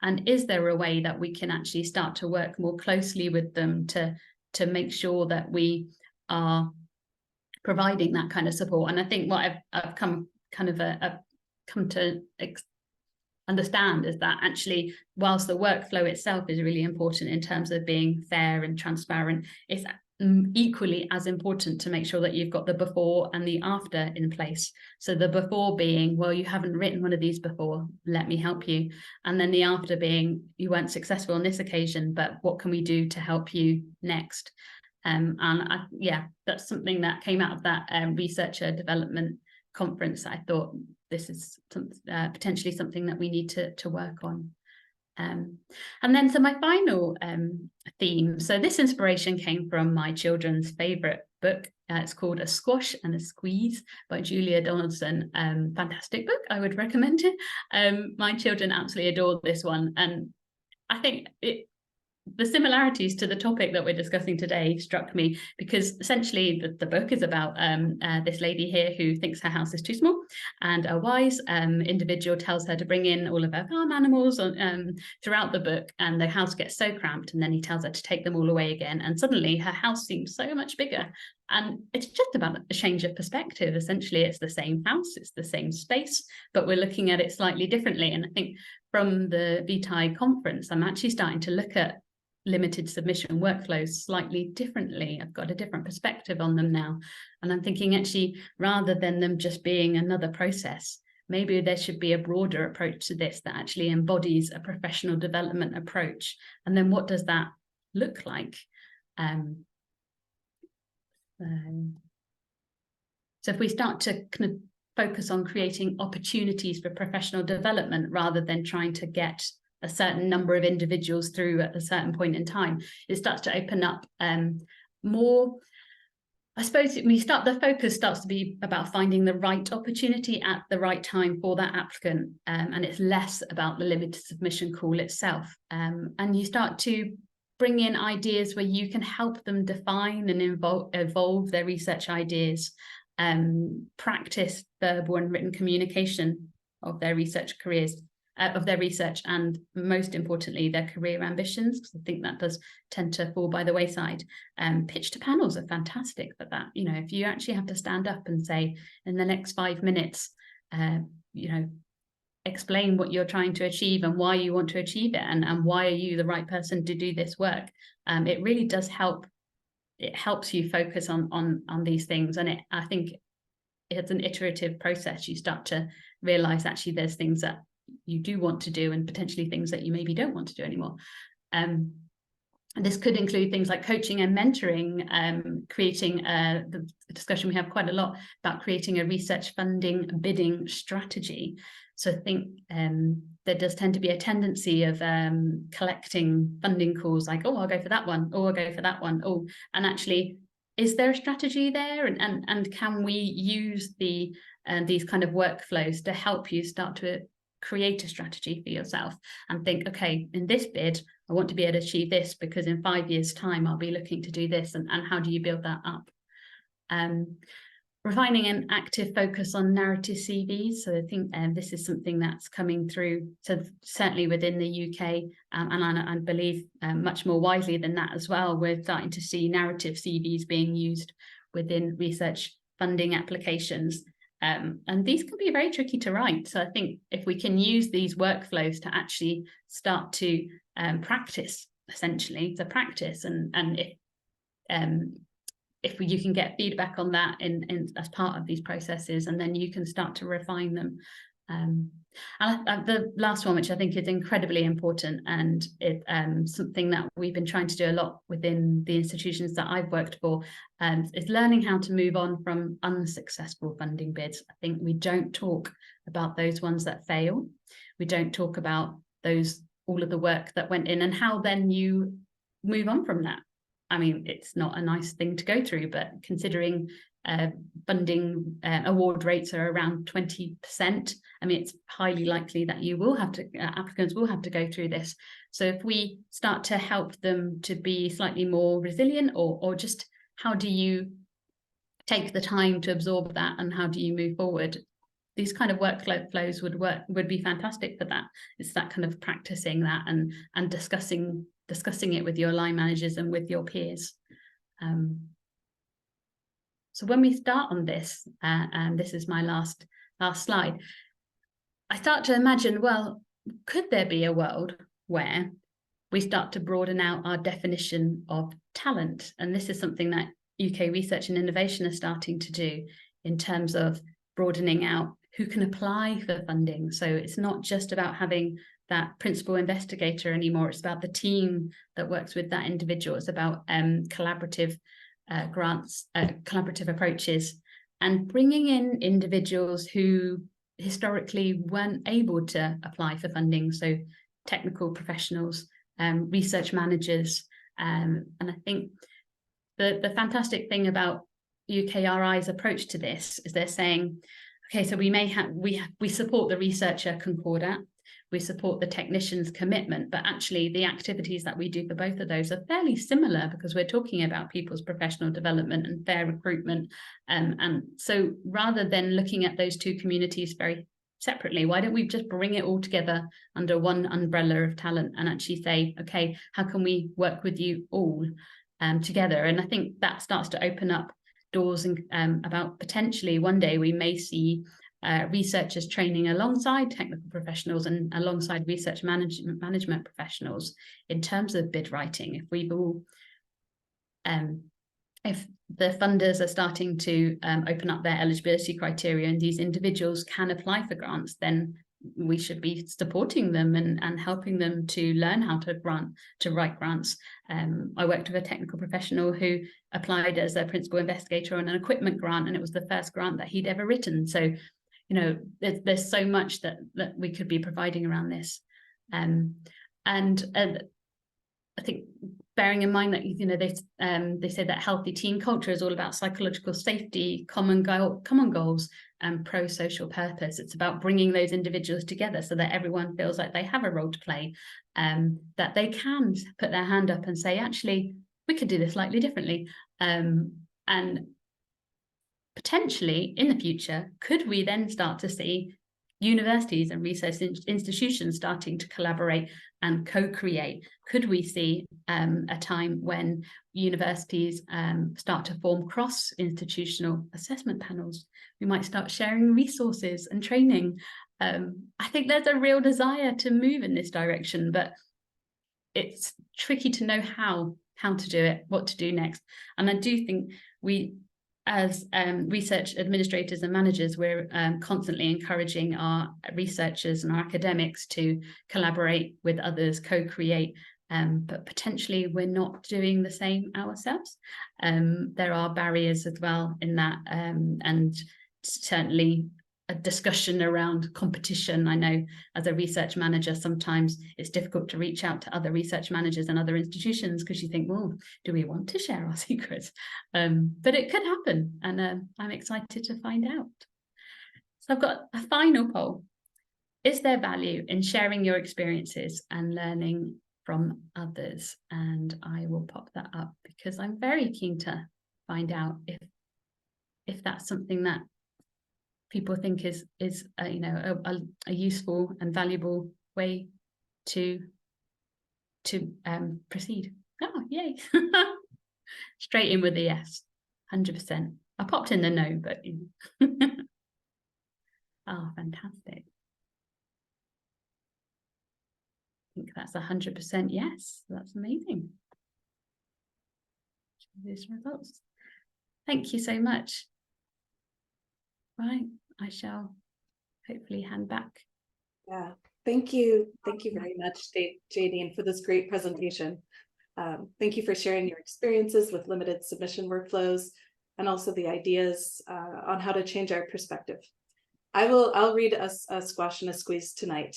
[SPEAKER 4] And is there a way that we can actually start to work more closely with them to make sure that we are providing that kind of support? And I think what I've come to understand is that actually, whilst the workflow itself is really important in terms of being fair and transparent, it's equally as important to make sure that you've got the before and the after in place. So the before being, well, you haven't written one of these before, let me help you. And then the after being, you weren't successful on this occasion, but what can we do to help you next? Yeah, that's something that came out of that researcher development conference. I thought this is potentially something that we need to work on. And then so my final theme, so this inspiration came from my children's favorite book. It's called A Squash and a Squeeze by Julia Donaldson. Fantastic book, I would recommend it. My children absolutely adore this one, and I think the similarities to the topic that we're discussing today struck me, because essentially the book is about this lady here who thinks her house is too small, and a wise individual tells her to bring in all of her farm animals throughout the book, and the house gets so cramped, and then he tells her to take them all away again, and suddenly her house seems so much bigger. And it's just about a change of perspective. Essentially, it's the same house, it's the same space, but we're looking at it slightly differently. And I think from the VTI conference, I'm actually starting to look at limited submission workflows slightly differently. I've got a different perspective on them now. And I'm thinking, actually, rather than them just being another process, maybe there should be a broader approach to this that actually embodies a professional development approach. And then what does that look like? So if we start to kind of focus on creating opportunities for professional development rather than trying to get a certain number of individuals through at a certain point in time, it starts to open up more. I suppose the focus starts to be about finding the right opportunity at the right time for that applicant, and it's less about the limited submission call itself. And you start to bring in ideas where you can help them define and evolve their research ideas, practice verbal and written communication of their research careers, of their research, and most importantly, their career ambitions, because I think that does tend to fall by the wayside. Pitch to panels are fantastic for that. You know, if you actually have to stand up and say, in the next 5 minutes, you know, explain what you're trying to achieve and why you want to achieve it, and why are you the right person to do this work. It really does help. It helps you focus on these things, and I think it's an iterative process. You start to realize actually there's things that you do want to do and potentially things that you maybe don't want to do anymore. This could include things like coaching and mentoring, creating the discussion we have quite a lot about creating a research funding bidding strategy. So I think there does tend to be a tendency of collecting funding calls like, oh, I'll go for that one, oh, I'll go for that one, oh, and actually, is there a strategy there? And can we use these kind of workflows to help you start to create a strategy for yourself and think, okay, in this bid, I want to be able to achieve this because in 5 years' time, I'll be looking to do this. And how do you build that up? Refining an active focus on narrative CVs. So I think this is something that's coming through, so certainly within the UK, and I believe much more widely than that as well. We're starting to see narrative CVs being used within research funding applications. And these can be very tricky to write. So I think if we can use these workflows to actually start to practice, essentially, to practice, and if you can get feedback on that in as part of these processes, and then you can start to refine them. And the last one, which I think is incredibly important, and it's something that we've been trying to do a lot within the institutions that I've worked for, is learning how to move on from unsuccessful funding bids. I think we don't talk about those ones that fail. We don't talk about all of the work that went in and how then you move on from that. I mean, it's not a nice thing to go through, but considering funding award rates are around 20%, I mean, it's highly likely that you will have to, applicants will have to go through this. So if we start to help them to be slightly more resilient, or just how do you take the time to absorb that, and how do you move forward? These kind of workflows would be fantastic for that. It's that kind of practicing that and discussing it with your line managers and with your peers. So when we start on this, and this is my last slide, I start to imagine, well, could there be a world where we start to broaden out our definition of talent? And this is something that UK Research and Innovation are starting to do in terms of broadening out who can apply for funding. So it's not just about having that principal investigator anymore. It's about the team that works with that individual. It's about collaborative grants, collaborative approaches, and bringing in individuals who historically weren't able to apply for funding. So technical professionals, research managers. And I think the fantastic thing about UKRI's approach to this is they're saying, okay, so we support the researcher concordat, we support the technician's commitment, but actually the activities that we do for both of those are fairly similar, because we're talking about people's professional development and fair recruitment. And so rather than looking at those two communities very separately, why don't we just bring it all together under one umbrella of talent and actually say, okay, how can we work with you all together? And I think that starts to open up doors and about potentially one day we may see researchers training alongside technical professionals and alongside research management professionals in terms of bid writing. If we've all, if the funders are starting to open up their eligibility criteria and these individuals can apply for grants, then we should be supporting them and helping them to learn how to write grants. I worked with a technical professional who applied as a principal investigator on an equipment grant, and it was the first grant that he'd ever written. So, you know, there's so much that we could be providing around this. And I think bearing in mind that, you know, they say that healthy team culture is all about psychological safety, common goals, and pro-social purpose. It's about bringing those individuals together so that everyone feels like they have a role to play, that they can put their hand up and say, actually, we could do this slightly differently. And potentially in the future, could we then start to see universities and research institutions starting to collaborate and co-create? Could we see a time when universities start to form cross-institutional assessment panels? We might start sharing resources and training. I think there's a real desire to move in this direction, but it's tricky to know how to do it, what to do next. And I do think we, as research administrators and managers, we're constantly encouraging our researchers and our academics to collaborate with others, co-create, but potentially we're not doing the same ourselves. There are barriers as well in that, and certainly a discussion around competition. I know as a research manager, sometimes it's difficult to reach out to other research managers and other institutions because you think, well, do we want to share our secrets? But it could happen, and I'm excited to find out. So I've got a final poll. Is there value in sharing your experiences and learning from others? And I will pop that up because I'm very keen to find out if that's something that people think is you know, a useful and valuable way to proceed. Oh, yay. Straight in with the yes, 100%. I popped in the no, but oh, fantastic. I think that's 100% yes. That's amazing. These results. Thank you so much. Right, I shall hopefully hand back.
[SPEAKER 1] Yeah, thank you. Thank you very much, Jaydene, for this great presentation. Thank you for sharing your experiences with limited submission workflows and also the ideas on how to change our perspective. I'll read a squash and a squeeze tonight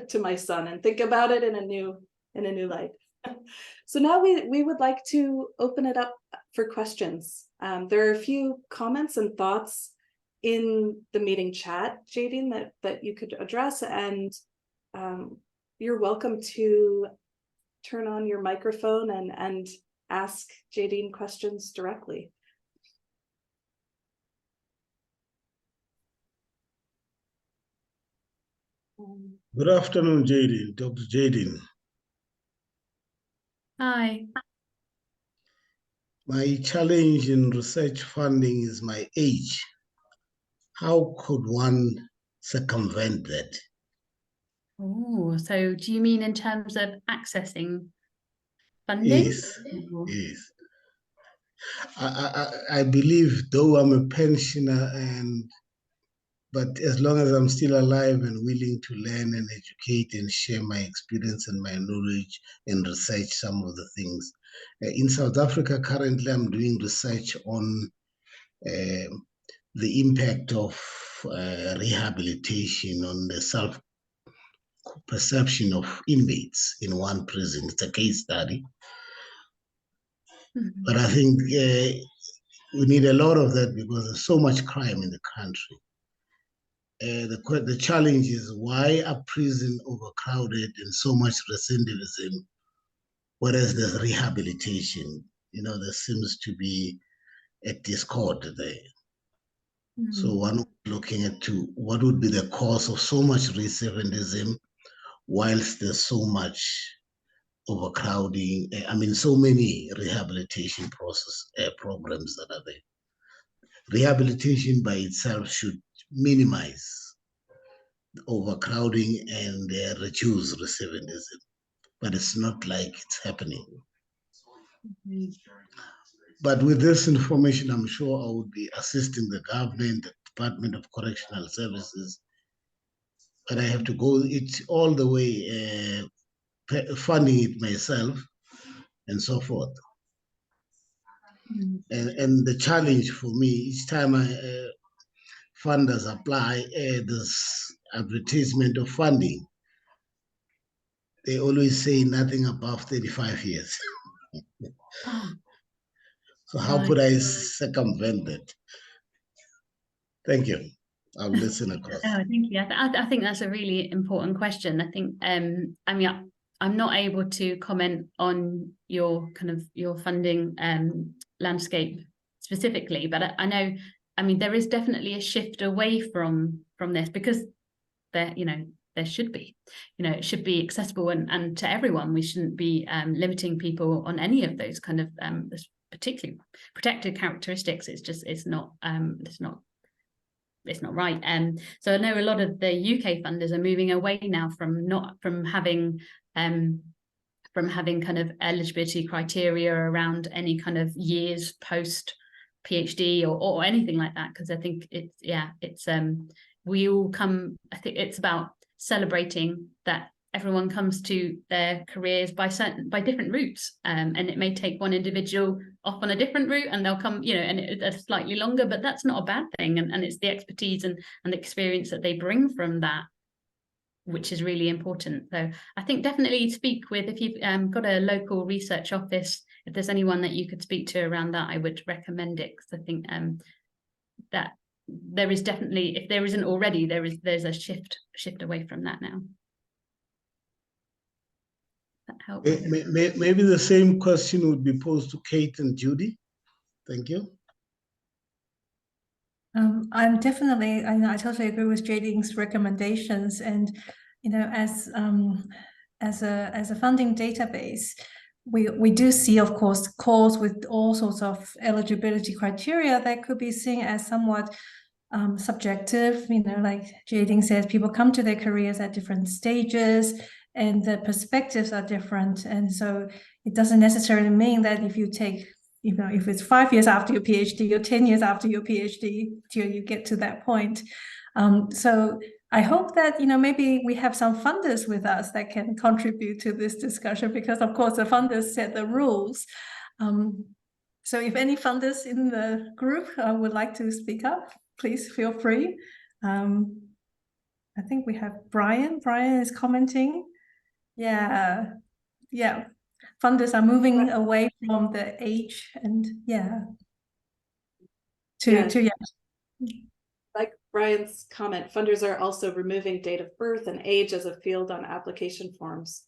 [SPEAKER 1] to my son and think about it in a new light. So now we would like to open it up for questions. There are a few comments and thoughts in the meeting chat, Jaydene, that you could address, and you're welcome to turn on your microphone and ask Jaydene questions directly.
[SPEAKER 3] Good afternoon, Jaydene, Dr. Jaydene.
[SPEAKER 4] Hi.
[SPEAKER 3] My challenge in research funding is my age. How could one circumvent that?
[SPEAKER 4] Oh, so do you mean in terms of accessing funding?
[SPEAKER 3] Yes, yes. I believe, though I'm a pensioner and But as long as I'm still alive and willing to learn and educate and share my experience and my knowledge and research some of the things. In South Africa, currently I'm doing research on the impact of rehabilitation on the self-perception of inmates in one prison. It's a case study.
[SPEAKER 4] Mhm.
[SPEAKER 3] But I think we need a lot of that because there's so much crime in the country. The challenge is, why are prisons overcrowded and so much recidivism, whereas there's rehabilitation? There seems to be a discord there. So one looking at what would be the cause of so much recidivism whilst there's so much overcrowding. So many rehabilitation programs that are there. Rehabilitation by itself should minimize overcrowding and reduce recidivism, but it's not like it's happening.
[SPEAKER 4] Mhm.
[SPEAKER 3] But with this information, I'm sure I would be assisting the government, the Department of Correctional Services, but I have to go it all the way, funding it myself and so forth.
[SPEAKER 4] Mhm.
[SPEAKER 3] And the challenge for me, each time funders apply this advertisement of funding, they always say nothing above 35 years.
[SPEAKER 4] Oh,
[SPEAKER 3] So how
[SPEAKER 4] right.
[SPEAKER 3] could I circumvent that? Thank you. I'll listen across.
[SPEAKER 4] Oh, thank you. I think that's a really important question. I think, I'm not able to comment on your funding landscape specifically, but I know, there is definitely a shift away from this, because there should be, it should be accessible and to everyone. We shouldn't be limiting people on any of those kind of particularly protected characteristics. It's not right. So I know a lot of the UK funders are moving away now from having kind of eligibility criteria around any kind of years post PhD or anything like that, because I think we all come. I think it's about celebrating that everyone comes to their careers by different routes, and it may take one individual off on a different route and they'll come, and it's slightly longer, but that's not a bad thing, and it's the expertise and the experience that they bring from that which is really important. So I think definitely speak with, if you've got a local research office, if there's anyone that you could speak to around that, I would recommend it, because I think that there is definitely, if there isn't already, there's a shift away from that now. That helps.
[SPEAKER 3] Maybe the same question would be posed to Kate and Judy. Thank you.
[SPEAKER 2] I'm definitely, I totally agree with Jaydene's recommendations, and as a funding database, we do see, of course, calls with all sorts of eligibility criteria that could be seen as somewhat subjective. Like Jaydene says, people come to their careers at different stages, and the perspectives are different, and so it doesn't necessarily mean that if you take, if it's 5 years after your PhD or 10 years after your PhD till you get to that point. So I hope that, maybe we have some funders with us that can contribute to this discussion, because of course the funders set the rules. So if any funders in the group would like to speak up, please feel free. I think we have Brian. Brian is commenting. Yeah. Funders are moving away from the age and
[SPEAKER 1] Like Brian's comment, funders are also removing date of birth and age as a field on application forms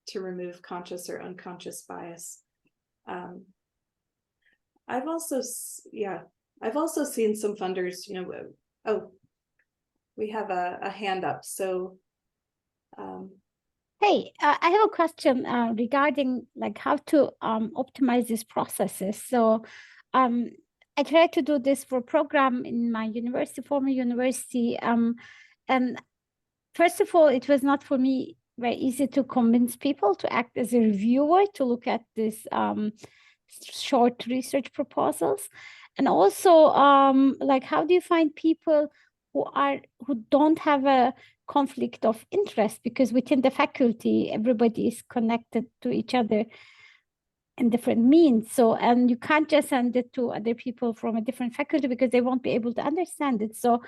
[SPEAKER 1] to remove conscious or unconscious bias. I've also seen some funders, oh, we have a hand up. So
[SPEAKER 5] hey, I have a question regarding like how to optimize these processes. So I tried to do this for a program in my former university. And first of all, it was not for me very easy to convince people to act as a reviewer, to look at this short research proposals. And also, like, how do you find people who don't have a conflict of interest, because within the faculty, everybody is connected to each other in different means. So, and you can't just send it to other people from a different faculty because they won't be able to understand it. So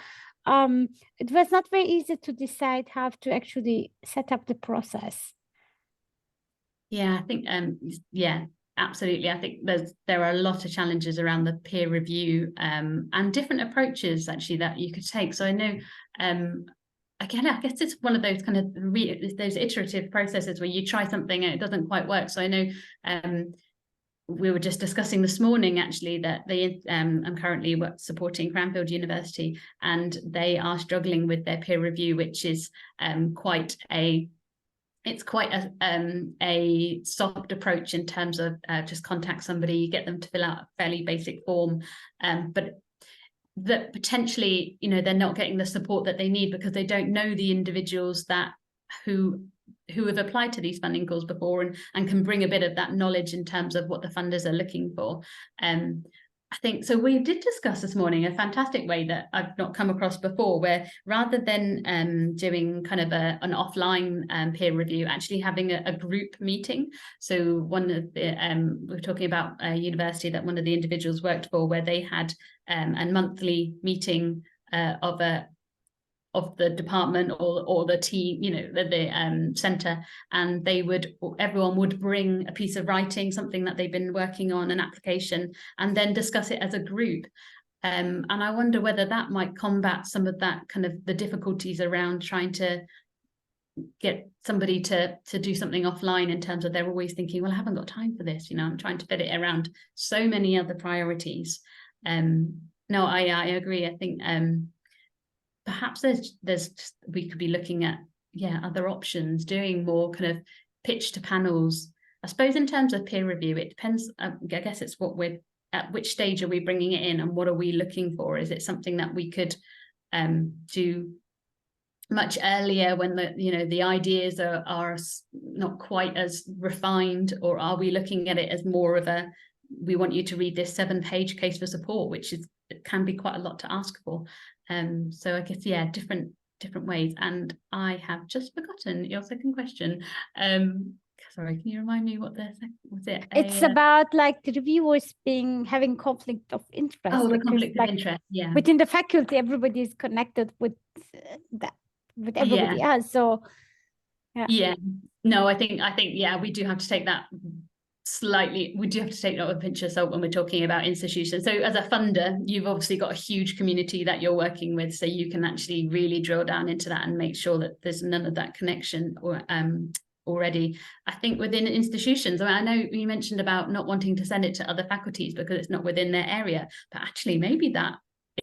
[SPEAKER 5] it was not very easy to decide how to actually set up the process.
[SPEAKER 4] Yeah, I think, yeah, absolutely. I think there are a lot of challenges around the peer review and different approaches actually that you could take. So I know, again, I guess it's one of those kind of those iterative processes where you try something and it doesn't quite work. So I know we were just discussing this morning actually that I'm currently supporting Cranfield University, and they are struggling with their peer review, which is quite a soft approach in terms of just contact somebody, get them to fill out a fairly basic form, but that potentially, you know, they're not getting the support that they need because they don't know the individuals that who have applied to these funding calls before and can bring a bit of that knowledge in terms of what the funders are looking for. I think so. We did discuss this morning a fantastic way that I've not come across before, where rather than doing kind of an offline peer review, actually having a group meeting. So one of the we're talking about a university that one of the individuals worked for, where they had a monthly meeting of the department or the team, you know, the centre, and everyone would bring a piece of writing, something that they've been working on, an application, and then discuss it as a group. And I wonder whether that might combat some of that kind of the difficulties around trying to get somebody to do something offline, in terms of they're always thinking, well, I haven't got time for this, you know, I'm trying to fit it around so many other priorities. No, I agree. I think perhaps we could be looking at other options, doing more kind of pitch to panels. I suppose in terms of peer review, it depends. I guess it's at which stage are we bringing it in, and what are we looking for? Is it something that we could do much earlier when the ideas are not quite as refined, or are we looking at it as more of a, we want you to read this 7-page case for support, which it can be quite a lot to ask for. So I guess, different ways. And I have just forgotten your second question. Sorry, can you remind me what the second was?
[SPEAKER 5] It's about like the reviewers having conflict of interest.
[SPEAKER 4] Oh, the conflict of interest, yeah.
[SPEAKER 5] Within the faculty, everybody is connected with everybody else. So
[SPEAKER 4] yeah. No, I think we do have to take that with a pinch of salt when we're talking about institutions. So as a funder, you've obviously got a huge community that you're working with, so you can actually really drill down into that and make sure that there's none of that connection already. I think within institutions, I know you mentioned about not wanting to send it to other faculties because it's not within their area, but actually maybe that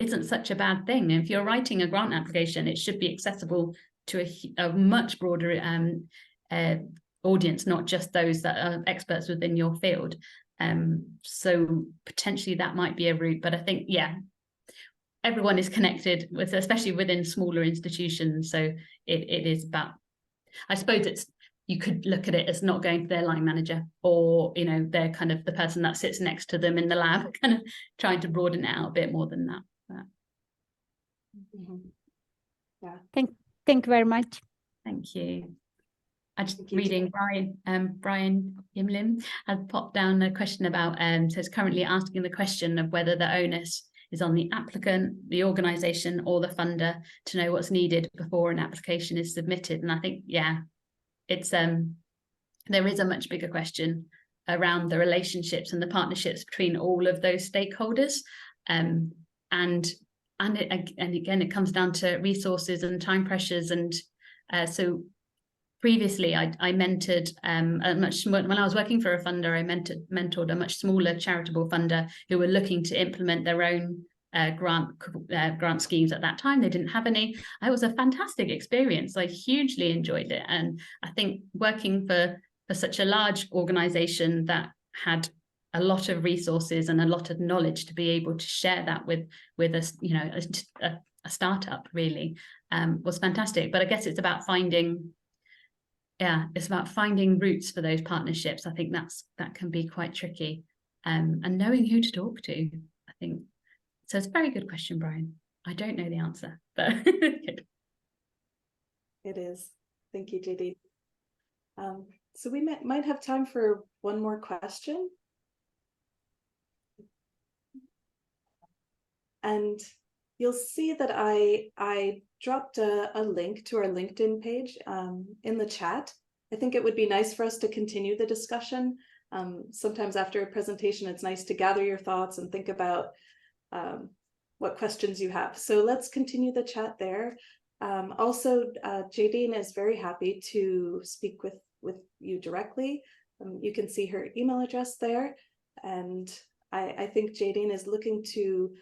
[SPEAKER 4] isn't such a bad thing. If you're writing a grant application, it should be accessible to a much broader audience, not just those that are experts within your field. So potentially that might be a route, but I think everyone is connected with, especially within smaller institutions. So it is about, I suppose you could look at it as not going to their line manager, or they're kind of the person that sits next to them in the lab, kind of trying to broaden it out a bit more than that.
[SPEAKER 5] Yeah. Thank you very much.
[SPEAKER 4] Thank you. I just reading Brian Yimlim has popped down a question about so it's currently asking the question of whether the onus is on the applicant, the organisation, or the funder to know what's needed before an application is submitted. And I think it's there is a much bigger question around the relationships and the partnerships between all of those stakeholders, and again it comes down to resources and time pressures. And so previously I mentored when I was working for a funder, I mentored a much smaller charitable funder who were looking to implement their own grant schemes. At that time they didn't have any. It was a fantastic experience. I hugely enjoyed it, and I think working for such a large organization that had a lot of resources and a lot of knowledge to be able to share that with a startup really was fantastic. But I guess it's about finding routes for those partnerships. I think that can be quite tricky, and knowing who to talk to, I think. So it's a very good question, Brian. I don't know the answer. But good.
[SPEAKER 1] It is. Thank you, Jaydene. So we might have time for one more question. And you'll see that I dropped a link to our LinkedIn page in the chat. I think it would be nice for us to continue the discussion. Sometimes after a presentation, it's nice to gather your thoughts and think about what questions you have. So let's continue the chat there. Also, Jaydene is very happy to speak with you directly. You can see her email address there. And I think Jaydene is looking to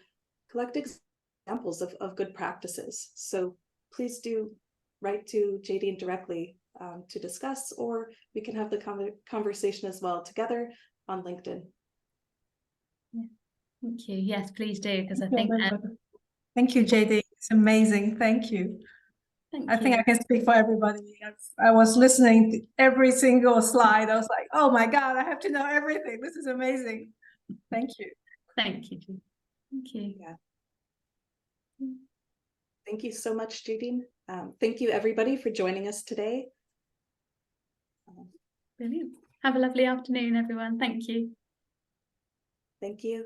[SPEAKER 1] collect examples of good practices. So please do write to Jaydene directly to discuss, or we can have the conversation as well together on LinkedIn.
[SPEAKER 4] Yeah. Thank you. Yes, please do, because I
[SPEAKER 2] Thank
[SPEAKER 4] think
[SPEAKER 2] you, Thank you, Jaydene. It's amazing. Thank you. I think I can speak for everybody. I was listening to every single slide. I was like, oh my God, I have to know everything. This is amazing. Thank you.
[SPEAKER 4] Thank you. Thank you.
[SPEAKER 1] Yeah. Thank you so much, Jaydene. Thank you, everybody, for joining us today.
[SPEAKER 4] Brilliant. Have a lovely afternoon, everyone. Thank you.
[SPEAKER 1] Thank you.